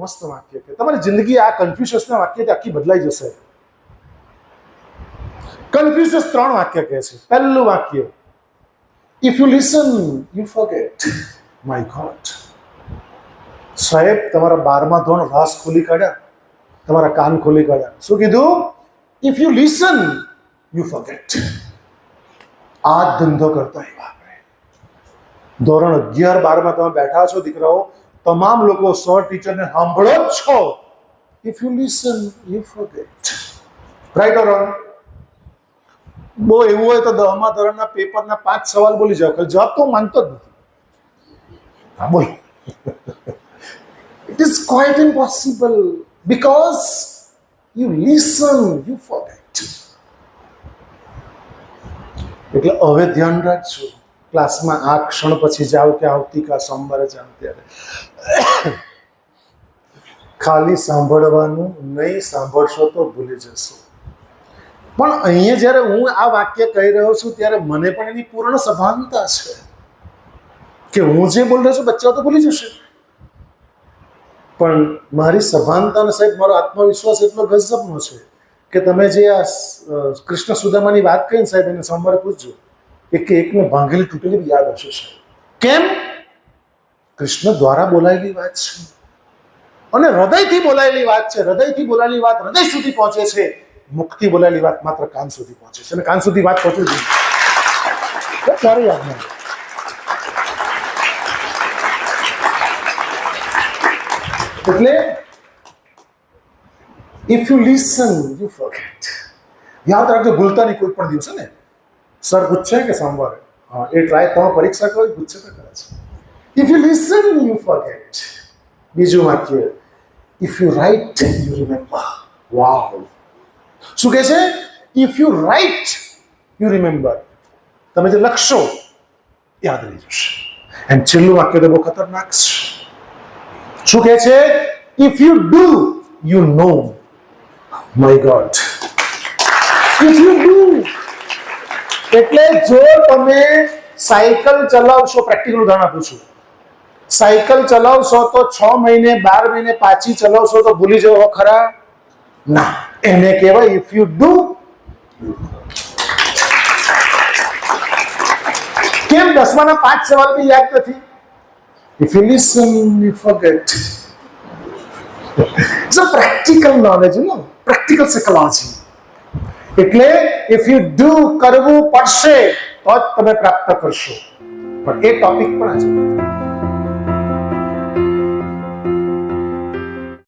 મસ્ત વાક્ય કે તમારી જિંદગી આ કન્ફ્યુશસના વાક્યથી આખી બદલાઈ જશે. કન્ફ્યુશસ 3 વાક્ય કહે છે. પહેલું વાક્ય, if you listen you forget. My God, સાહેબ તમારા 12મા ધોરણ રાસ ખોલી કાઢ્યા, તમારા કાન ખોલી કાઢ્યા. શું કીધું? If you listen you forget. આ ધંધો કરતા એવા ધોરણ 11 12માં તમે બેઠા છો દીકરાઓ, તમામ લોકો સર ટીચરને સાંભળો જ છો. If you listen you forget. Right or wrong? બહુ એવું હોય તો 10મા ધોરણના પેપરના 5 સવાલ બોલી જાઓ, જવાબ તો માનતો જ નથી. હા બોલ. It is quite impossible because you listen you forget. એટલે હવે ધ્યાન રાખજો, ક્લાસમાં આ ક્ષણ પછી જાઓ કે આવતીકાલ સોમવારે જાઓ ત્યારે ખાલી સાંભળવાનું નહીં, સાંભળશો તો ભૂલી જશો. પણ અહીંયા જ્યારે હું આ વાક્ય કહી રહ્યો છું ત્યારે મને પણ એની પૂર્ણ સભાનતા છે કે હું જે બોલી રહ્યો છું બચ્ચાઓ તો ભૂલી જશે. પણ મારી સભાનતાને સાહેબ મારો આત્મવિશ્વાસ એટલો ગજબનો છે કે તમે જે આ કૃષ્ણ સુદામાની વાત કહી ને સાહેબ, એને સોમવારે પૂછજો, એકને ભાંગેલી તૂટેલી યાદ હશે. કેમ? કૃષ્ણ દ્વારા બોલાયેલી વાત છે અને હૃદયથી બોલાયેલી વાત છે. હૃદયથી બોલાયેલી વાત હૃદય સુધી પહોંચે છે, મુખથી બોલાયેલી વાત માત્ર કાન સુધી પહોંચે છે. અને કાન સુધી વાત પહોંચવી જોઈએ ક્યારે યાદ નહીં. એટલે if you listen you forget. યાદ રાખજો, ભૂલતા નહીં કોઈ પણ દિવસે. ને સર પૂછશે કે સોમવારે, હા એ ટ્રાય તમે પરીક્ષા કરો, પૂછશે તો કરે છે. If you listen you forget. બીજું વાક્ય, if you write you remember. Wow! શું કહે છે? If you write you remember. તમે જે લખશો યાદ રહી જશે. એન્ડ છેલ્લું વાક્ય તો બહુ ખતરનાક છે. શું કહે છે? If you do you know. My God, if you do. એટલે જો તમે સાયકલ ચલાવશો, પ્રેક્ટિકલ ઉદાહરણ આપું છું, સાયકલ ચલાવશો તો 6 મહિને 12 મહિને પાછી ચલાવશો તો ભૂલી જવો ખરા? ના, એને કહેવાય ઇફ યુ ડુ. કેમ 10માના 5 સવાલ બી યાદ નથી? If you listen you forget. So practical knowledge, practical psychology. એટલે ઇફ યુ ડુ, કરવું પડશે તો જ તમે પ્રાપ્ત કરશો. પણ એ ટોપિક પણ આજે